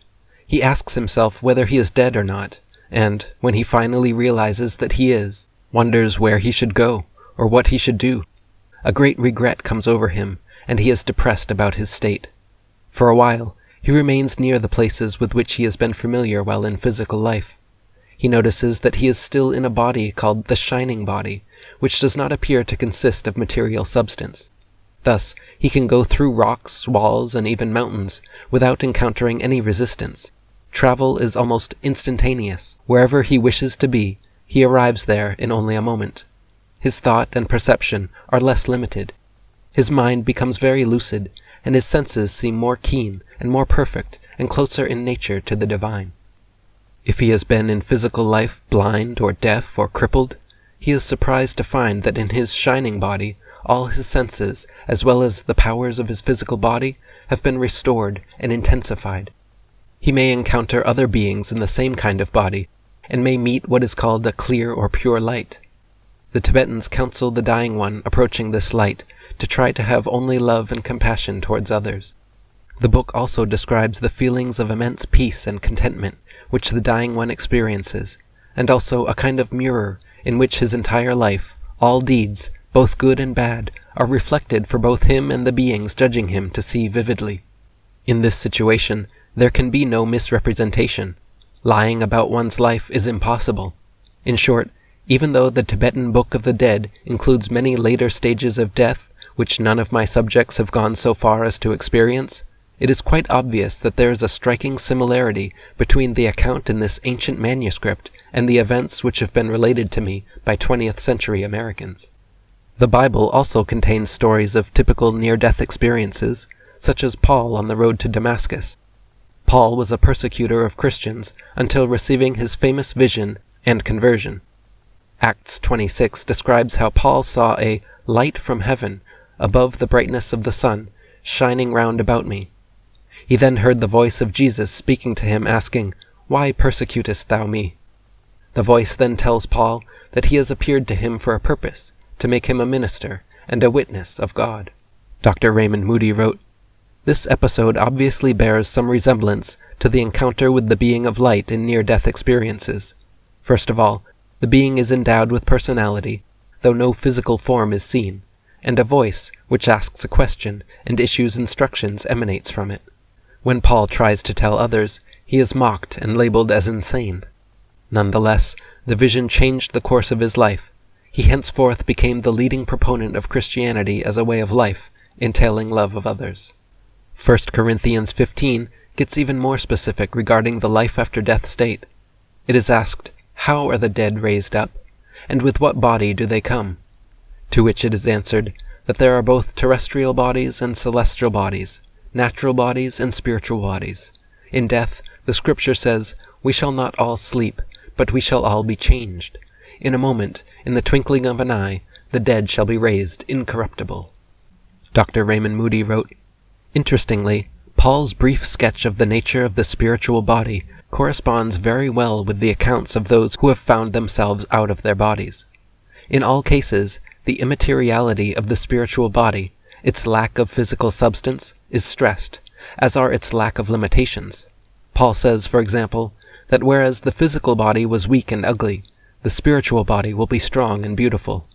He asks himself whether he is dead or not, and, when he finally realizes that he is, wonders where he should go, or what he should do. A great regret comes over him, and he is depressed about his state. For a while, he remains near the places with which he has been familiar while in physical life. He notices that he is still in a body called the shining body, which does not appear to consist of material substance. Thus, he can go through rocks, walls, and even mountains without encountering any resistance. Travel is almost instantaneous. Wherever he wishes to be, he arrives there in only a moment. His thought and perception are less limited. His mind becomes very lucid, and his senses seem more keen and more perfect and closer in nature to the divine. If he has been in physical life blind or deaf or crippled, he is surprised to find that in his shining body, all his senses, as well as the powers of his physical body, have been restored and intensified. He may encounter other beings in the same kind of body, and may meet what is called a clear or pure light. The Tibetans counsel the dying one approaching this light to try to have only love and compassion towards others. The book also describes the feelings of immense peace and contentment which the dying one experiences, and also a kind of mirror in which his entire life, all deeds, both good and bad, are reflected for both him and the beings judging him to see vividly. In this situation, there can be no misrepresentation. Lying about one's life is impossible. In short, even though the Tibetan Book of the Dead includes many later stages of death, which none of my subjects have gone so far as to experience, it is quite obvious that there is a striking similarity between the account in this ancient manuscript and the events which have been related to me by 20th century Americans. The Bible also contains stories of typical near-death experiences, such as Paul on the road to Damascus. Paul was a persecutor of Christians until receiving his famous vision and conversion. Acts 26 describes how Paul saw a light from heaven above the brightness of the sun shining round about me. He then heard the voice of Jesus speaking to him, asking, "Why persecutest thou me?" The voice then tells Paul that he has appeared to him for a purpose, to make him a minister and a witness of God. Dr. Raymond Moody wrote, "This episode obviously bears some resemblance to the encounter with the being of light in near-death experiences. First of all, the being is endowed with personality, though no physical form is seen, and a voice, which asks a question and issues instructions, emanates from it. When Paul tries to tell others, he is mocked and labeled as insane. Nonetheless, the vision changed the course of his life. He henceforth became the leading proponent of Christianity as a way of life, entailing love of others." 1 Corinthians 15 gets even more specific regarding the life-after-death state. It is asked, "How are the dead raised up? And with what body do they come?" To which it is answered that there are both terrestrial bodies and celestial bodies, natural bodies and spiritual bodies. In death, the scripture says, "We shall not all sleep, but we shall all be changed. In a moment, in the twinkling of an eye, the dead shall be raised incorruptible." Dr. Raymond Moody wrote, "Interestingly, Paul's brief sketch of the nature of the spiritual body corresponds very well with the accounts of those who have found themselves out of their bodies. In all cases, the immateriality of the spiritual body, its lack of physical substance, is stressed, as are its lack of limitations. Paul says, for example, that whereas the physical body was weak and ugly, the spiritual body will be strong and beautiful.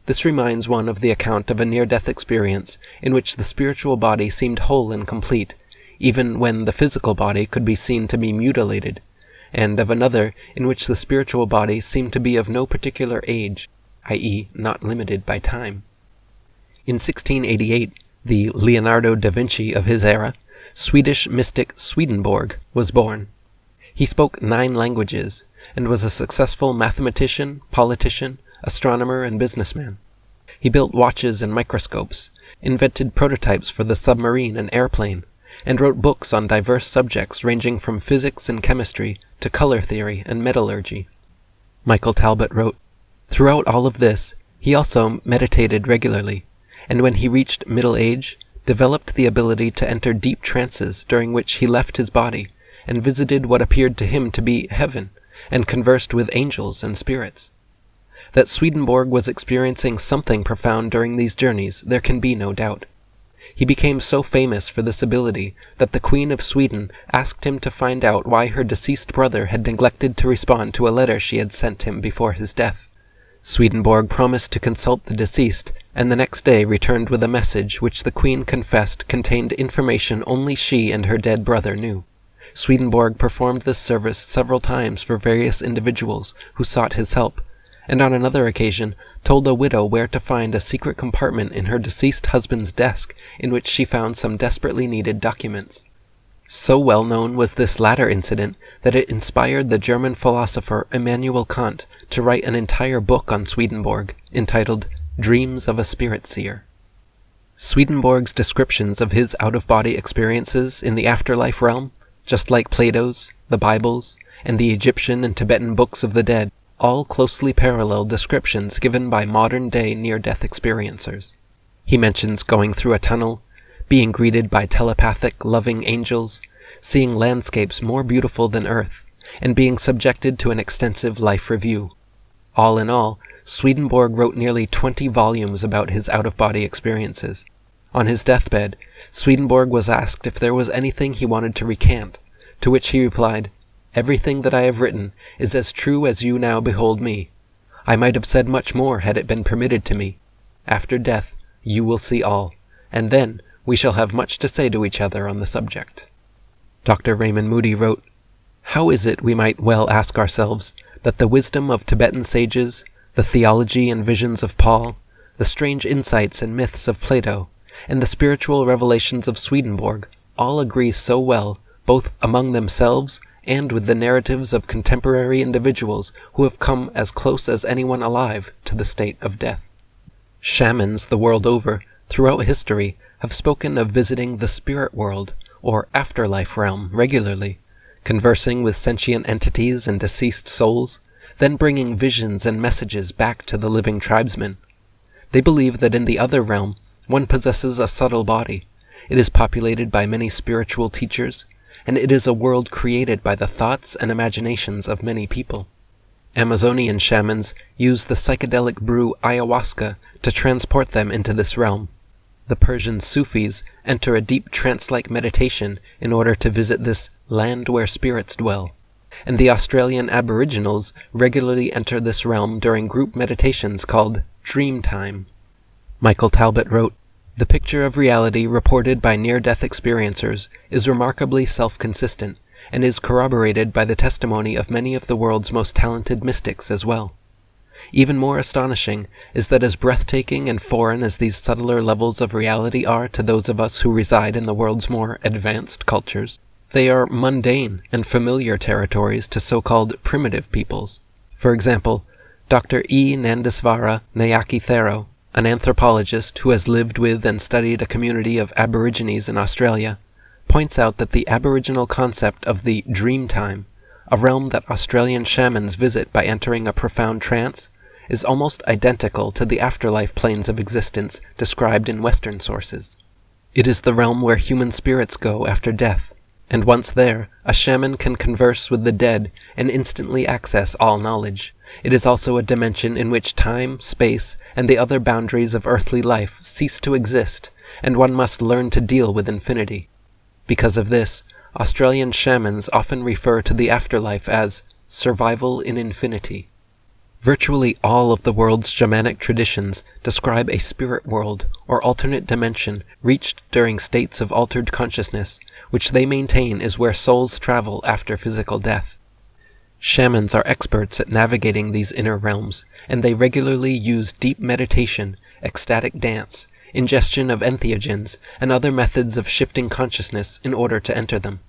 This reminds one of the account of a near-death experience in which the spiritual body seemed whole and complete, even when the physical body could be seen to be mutilated, and of another in which the spiritual body seemed to be of no particular age, i.e., not limited by time. In 1688, the Leonardo da Vinci of his era, Swedish mystic Swedenborg was born. He spoke 9 languages, and was a successful mathematician, politician, astronomer, and businessman. He built watches and microscopes, invented prototypes for the submarine and airplane, and wrote books on diverse subjects ranging from physics and chemistry to color theory and metallurgy. Michael Talbot wrote, "Throughout all of this, he also meditated regularly, and when he reached middle age, developed the ability to enter deep trances during which he left his body and visited what appeared to him to be heaven, and conversed with angels and spirits. That Swedenborg was experiencing something profound during these journeys there can be no doubt. He became so famous for this ability that the Queen of Sweden asked him to find out why her deceased brother had neglected to respond to a letter she had sent him before his death. Swedenborg promised to consult the deceased, and the next day returned with a message which the Queen confessed contained information only she and her dead brother knew. Swedenborg performed this service several times for various individuals who sought his help, and on another occasion told a widow where to find a secret compartment in her deceased husband's desk in which she found some desperately needed documents. So well known was this latter incident that it inspired the German philosopher Immanuel Kant to write an entire book on Swedenborg, entitled Dreams of a Spirit Seer. Swedenborg's descriptions of his out-of-body experiences in the afterlife realm, just like Plato's, the Bible's, and the Egyptian and Tibetan books of the dead, all closely parallel descriptions given by modern-day near-death experiencers. He mentions going through a tunnel, being greeted by telepathic, loving angels, seeing landscapes more beautiful than Earth, and being subjected to an extensive life review. All in all, Swedenborg wrote nearly 20 volumes about his out-of-body experiences. On his deathbed, Swedenborg was asked if there was anything he wanted to recant, to which he replied, "Everything that I have written is as true as you now behold me. I might have said much more had it been permitted to me. After death, you will see all, and then we shall have much to say to each other on the subject." Dr. Raymond Moody wrote, "How is it, we might well ask ourselves, that the wisdom of Tibetan sages, the theology and visions of Paul, the strange insights and myths of Plato, and the spiritual revelations of Swedenborg all agree so well, both among themselves and with the narratives of contemporary individuals who have come as close as anyone alive to the state of death?" Shamans the world over, throughout history, have spoken of visiting the spirit world, or afterlife realm, regularly, conversing with sentient entities and deceased souls, then bringing visions and messages back to the living tribesmen. They believe that in the other realm, one possesses a subtle body. It is populated by many spiritual teachers, and it is a world created by the thoughts and imaginations of many people. Amazonian shamans use the psychedelic brew ayahuasca to transport them into this realm. The Persian Sufis enter a deep trance-like meditation in order to visit this land where spirits dwell, and the Australian Aboriginals regularly enter this realm during group meditations called dream time. Michael Talbot wrote, "The picture of reality reported by near-death experiencers is remarkably self-consistent, and is corroborated by the testimony of many of the world's most talented mystics as well. Even more astonishing is that as breathtaking and foreign as these subtler levels of reality are to those of us who reside in the world's more advanced cultures, they are mundane and familiar territories to so-called primitive peoples. For example, Dr. E. Nandisvara Nayaki-Thero, an anthropologist who has lived with and studied a community of Aborigines in Australia, points out that the Aboriginal concept of the dream time, a realm that Australian shamans visit by entering a profound trance, is almost identical to the afterlife planes of existence described in Western sources. It is the realm where human spirits go after death, and once there, a shaman can converse with the dead and instantly access all knowledge. It is also a dimension in which time, space, and the other boundaries of earthly life cease to exist, and one must learn to deal with infinity. Because of this, Australian shamans often refer to the afterlife as survival in infinity. Virtually all of the world's shamanic traditions describe a spirit world or alternate dimension reached during states of altered consciousness, which they maintain is where souls travel after physical death. Shamans are experts at navigating these inner realms, and they regularly use deep meditation, ecstatic dance, ingestion of entheogens, and other methods of shifting consciousness in order to enter them.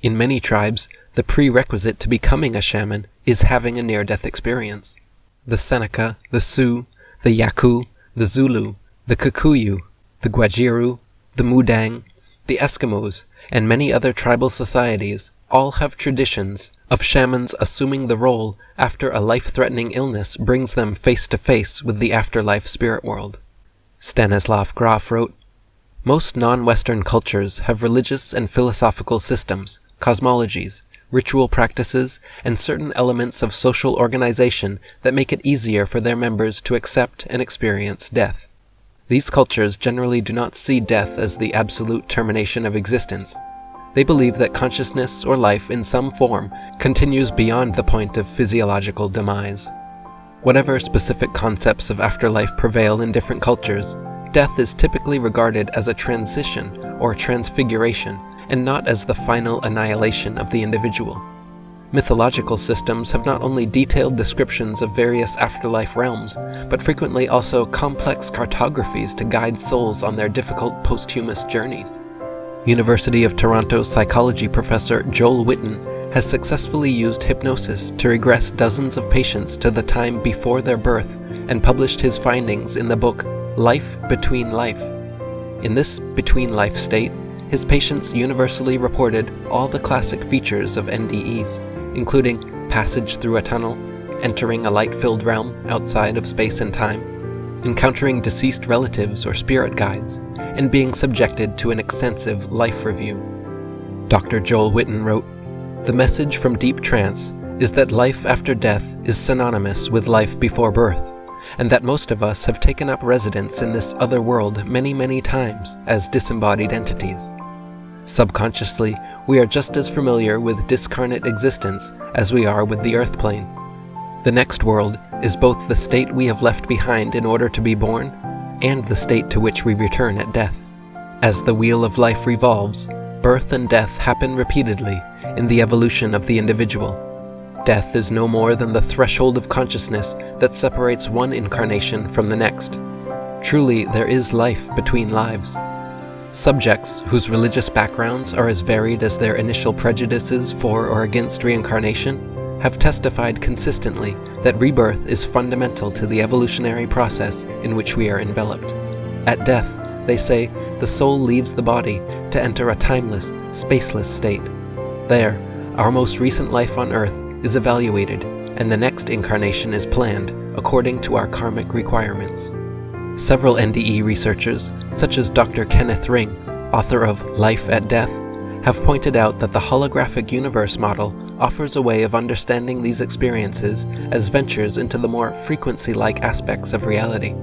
In many tribes, the prerequisite to becoming a shaman is having a near-death experience. The Seneca, the Sioux, the Yaku, the Zulu, the Kikuyu, the Guajiru, the Mudang, the Eskimos, and many other tribal societies all have traditions of shamans assuming the role after a life-threatening illness brings them face-to-face with the afterlife spirit world. Stanislav Grof wrote, "Most non-Western cultures have religious and philosophical systems, cosmologies, ritual practices, and certain elements of social organization that make it easier for their members to accept and experience death. These cultures generally do not see death as the absolute termination of existence. They believe that consciousness or life in some form continues beyond the point of physiological demise. Whatever specific concepts of afterlife prevail in different cultures, death is typically regarded as a transition or transfiguration, and not as the final annihilation of the individual. Mythological systems have not only detailed descriptions of various afterlife realms, but frequently also complex cartographies to guide souls on their difficult posthumous journeys. University of Toronto psychology professor Joel Witten has successfully used hypnosis to regress dozens of patients to the time before their birth and published his findings in the book Life Between Life. In this between-life state, his patients universally reported all the classic features of NDEs, including passage through a tunnel, entering a light-filled realm outside of space and time, encountering deceased relatives or spirit guides, and being subjected to an extensive life review. Dr. Joel Witten wrote, "The message from deep trance is that life after death is synonymous with life before birth, and that most of us have taken up residence in this other world many, many times as disembodied entities. Subconsciously, we are just as familiar with discarnate existence as we are with the earth plane. The next world is both the state we have left behind in order to be born, and the state to which we return at death. As the wheel of life revolves, birth and death happen repeatedly in the evolution of the individual. Death is no more than the threshold of consciousness that separates one incarnation from the next. Truly, there is life between lives. Subjects whose religious backgrounds are as varied as their initial prejudices for or against reincarnation have testified consistently that rebirth is fundamental to the evolutionary process in which we are enveloped. At death, they say, the soul leaves the body to enter a timeless, spaceless state. There, our most recent life on earth is evaluated, and the next incarnation is planned according to our karmic requirements. Several NDE researchers, such as Dr. Kenneth Ring, author of Life at Death, have pointed out that the holographic universe model offers a way of understanding these experiences as ventures into the more frequency-like aspects of reality.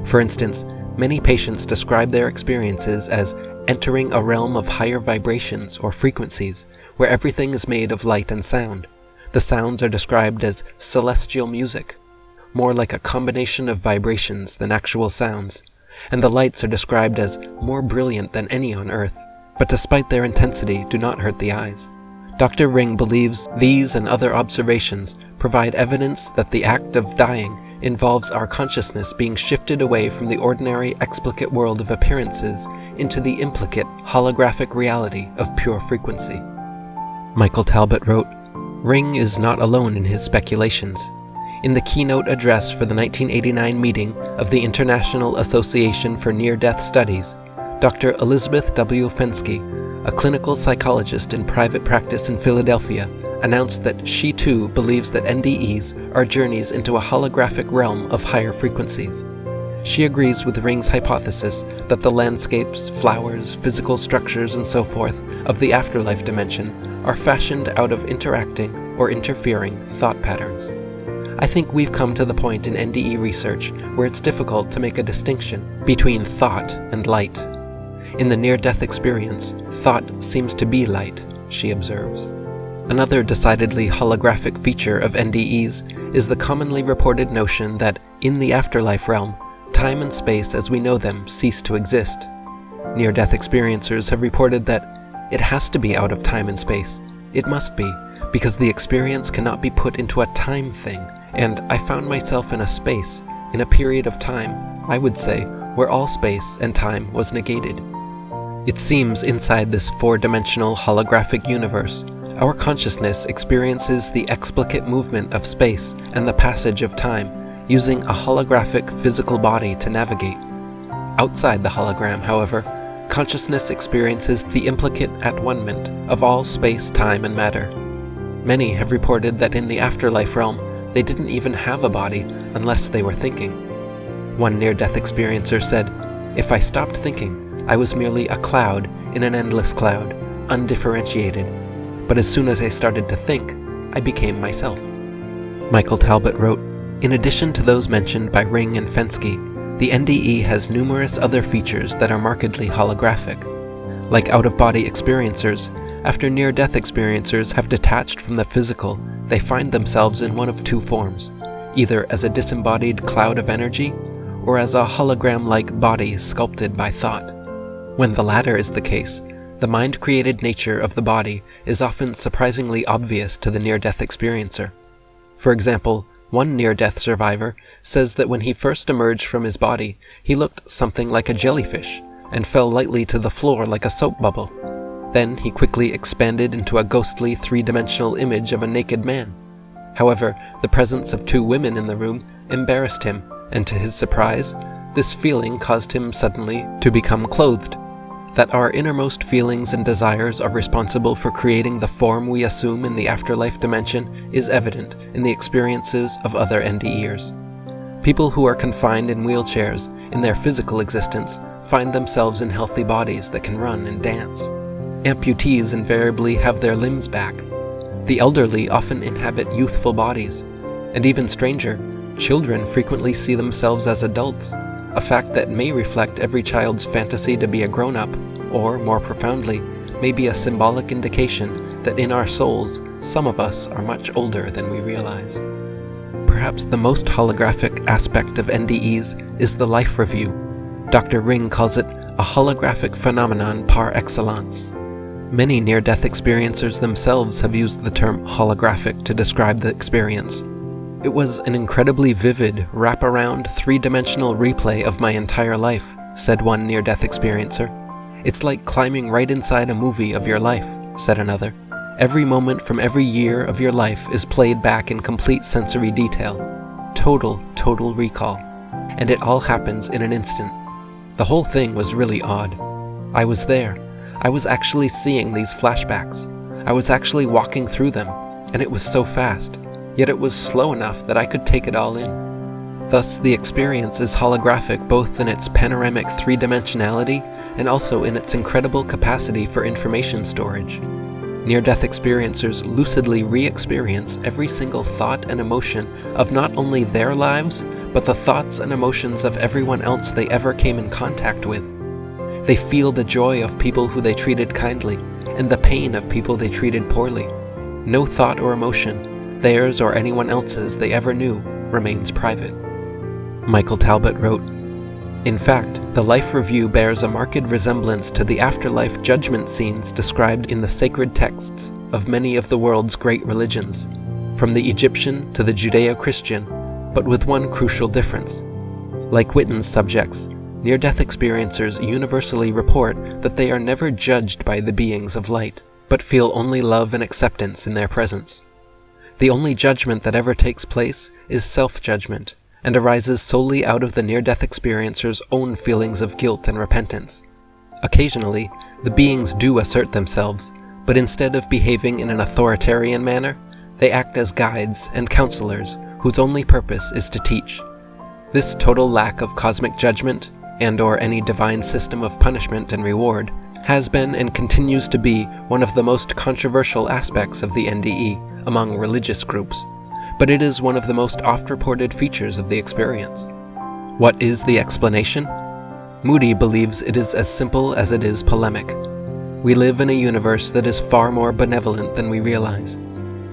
For instance, many patients describe their experiences as entering a realm of higher vibrations or frequencies, where everything is made of light and sound. The sounds are described as celestial music, more like a combination of vibrations than actual sounds, and the lights are described as more brilliant than any on Earth, but despite their intensity do not hurt the eyes. Dr. Ring believes these and other observations provide evidence that the act of dying involves our consciousness being shifted away from the ordinary explicate world of appearances into the implicate holographic reality of pure frequency. Michael Talbot wrote, "Ring is not alone in his speculations. In the keynote address for the 1989 meeting of the International Association for Near-Death Studies, Dr. Elizabeth W. Fensky, a clinical psychologist in private practice in Philadelphia, announced that she too believes that NDEs are journeys into a holographic realm of higher frequencies. She agrees with Ring's hypothesis that the landscapes, flowers, physical structures, and so forth of the afterlife dimension are fashioned out of interacting or interfering thought patterns. I think we've come to the point in NDE research where it's difficult to make a distinction between thought and light. In the near-death experience, thought seems to be light," she observes. Another decidedly holographic feature of NDEs is the commonly reported notion that, in the afterlife realm, time and space as we know them cease to exist. Near-death experiencers have reported that it has to be out of time and space. It must be, because the experience cannot be put into a time thing, and I found myself in a space, in a period of time, I would say, where all space and time was negated. It seems inside this four-dimensional holographic universe, our consciousness experiences the explicate movement of space and the passage of time, using a holographic physical body to navigate. Outside the hologram, however, consciousness experiences the implicate at-one-ment of all space, time, and matter. Many have reported that in the afterlife realm, they didn't even have a body unless they were thinking. One near-death experiencer said, "If I stopped thinking, I was merely a cloud in an endless cloud, undifferentiated. But as soon as I started to think, I became myself." Michael Talbot wrote, "In addition to those mentioned by Ring and Fensky, the NDE has numerous other features that are markedly holographic. Like out-of-body experiencers, after near-death experiencers have detached from the physical, they find themselves in one of two forms, either as a disembodied cloud of energy, or as a hologram-like body sculpted by thought. When the latter is the case, the mind-created nature of the body is often surprisingly obvious to the near-death experiencer. For example, one near-death survivor says that when he first emerged from his body, he looked something like a jellyfish, and fell lightly to the floor like a soap bubble. Then he quickly expanded into a ghostly three-dimensional image of a naked man. However, the presence of two women in the room embarrassed him, and to his surprise, this feeling caused him suddenly to become clothed. That our innermost feelings and desires are responsible for creating the form we assume in the afterlife dimension is evident in the experiences of other NDEers. People who are confined in wheelchairs in their physical existence find themselves in healthy bodies that can run and dance. Amputees invariably have their limbs back. The elderly often inhabit youthful bodies. And even stranger, children frequently see themselves as adults, a fact that may reflect every child's fantasy to be a grown-up, or, more profoundly, may be a symbolic indication that in our souls, some of us are much older than we realize. Perhaps the most holographic aspect of NDEs is the life review. Dr. Ring calls it a holographic phenomenon par excellence. Many near-death experiencers themselves have used the term holographic to describe the experience. It was an incredibly vivid, wrap-around, three-dimensional replay of my entire life, said one near-death experiencer. It's like climbing right inside a movie of your life, said another. Every moment from every year of your life is played back in complete sensory detail. Total recall. And it all happens in an instant. The whole thing was really odd. I was there. I was actually seeing these flashbacks. I was actually walking through them, and it was so fast. Yet it was slow enough that I could take it all in. Thus, the experience is holographic both in its panoramic three-dimensionality and also in its incredible capacity for information storage. Near-death experiencers lucidly re-experience every single thought and emotion of not only their lives, but the thoughts and emotions of everyone else they ever came in contact with. They feel the joy of people who they treated kindly, and the pain of people they treated poorly. No thought or emotion, theirs or anyone else's they ever knew, remains private. Michael Talbot wrote, "In fact, the life review bears a marked resemblance to the afterlife judgment scenes described in the sacred texts of many of the world's great religions, from the Egyptian to the Judeo-Christian, but with one crucial difference. Like Witten's subjects, near-death experiencers universally report that they are never judged by the beings of light, but feel only love and acceptance in their presence. The only judgment that ever takes place is self-judgment, and arises solely out of the near-death experiencer's own feelings of guilt and repentance. Occasionally, the beings do assert themselves, but instead of behaving in an authoritarian manner, they act as guides and counselors whose only purpose is to teach. This total lack of cosmic judgment, and/or any divine system of punishment and reward, has been and continues to be one of the most controversial aspects of the NDE among religious groups, but it is one of the most oft-reported features of the experience. What is the explanation? Moody believes it is as simple as it is polemic. We live in a universe that is far more benevolent than we realize.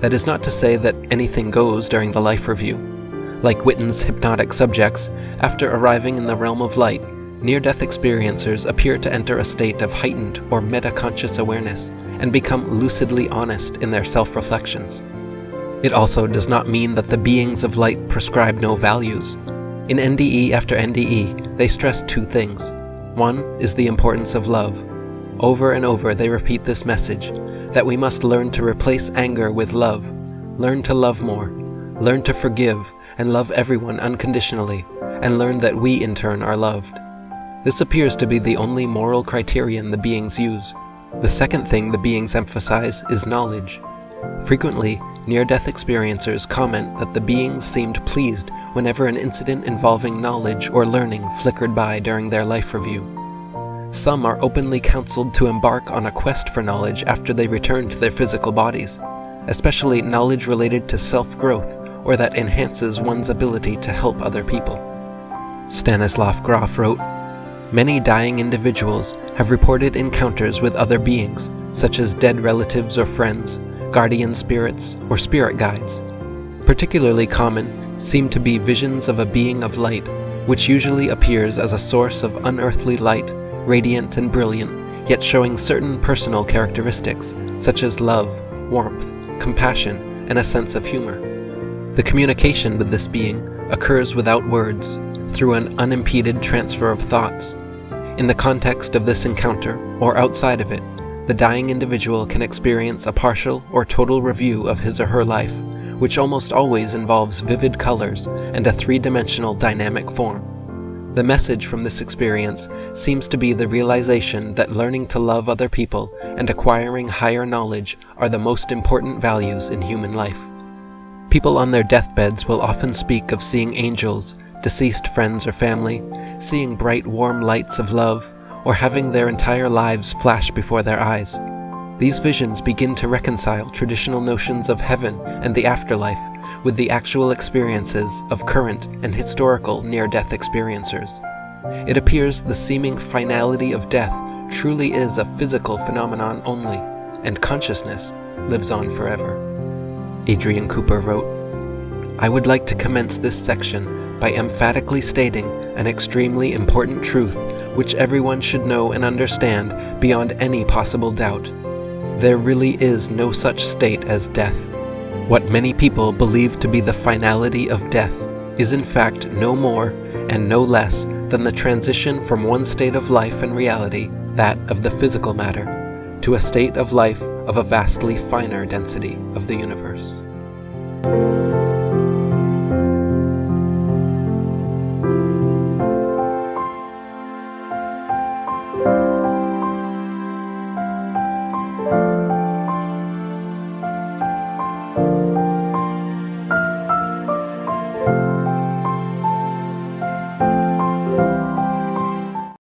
That is not to say that anything goes during the life review. Like Witten's hypnotic subjects, after arriving in the realm of light, near-death experiencers appear to enter a state of heightened or meta-conscious awareness and become lucidly honest in their self-reflections. It also does not mean that the beings of light prescribe no values. In NDE after NDE, they stress two things. One is the importance of love. Over and over they repeat this message, that we must learn to replace anger with love, learn to love more, learn to forgive and love everyone unconditionally, and learn that we in turn are loved. This appears to be the only moral criterion the beings use. The second thing the beings emphasize is knowledge. Frequently, near-death experiencers comment that the beings seemed pleased whenever an incident involving knowledge or learning flickered by during their life review. Some are openly counseled to embark on a quest for knowledge after they return to their physical bodies, especially knowledge related to self-growth or that enhances one's ability to help other people. Stanislav Grof wrote, "Many dying individuals have reported encounters with other beings, such as dead relatives or friends, guardian spirits, or spirit guides. Particularly common seem to be visions of a being of light, which usually appears as a source of unearthly light, radiant and brilliant, yet showing certain personal characteristics, such as love, warmth, compassion, and a sense of humor. The communication with this being occurs without words, through an unimpeded transfer of thoughts. In the context of this encounter, or outside of it, the dying individual can experience a partial or total review of his or her life, which almost always involves vivid colors and a three-dimensional dynamic form. The message from this experience seems to be the realization that learning to love other people and acquiring higher knowledge are the most important values in human life. People on their deathbeds will often speak of seeing angels, deceased friends or family, seeing bright warm lights of love, or having their entire lives flash before their eyes. These visions begin to reconcile traditional notions of heaven and the afterlife with the actual experiences of current and historical near-death experiencers. It appears the seeming finality of death truly is a physical phenomenon only, and consciousness lives on forever. Adrian Cooper wrote, "I would like to commence this section by emphatically stating an extremely important truth which everyone should know and understand beyond any possible doubt. There really is no such state as death. What many people believe to be the finality of death is in fact no more and no less than the transition from one state of life and reality, that of the physical matter, to a state of life of a vastly finer density of the universe."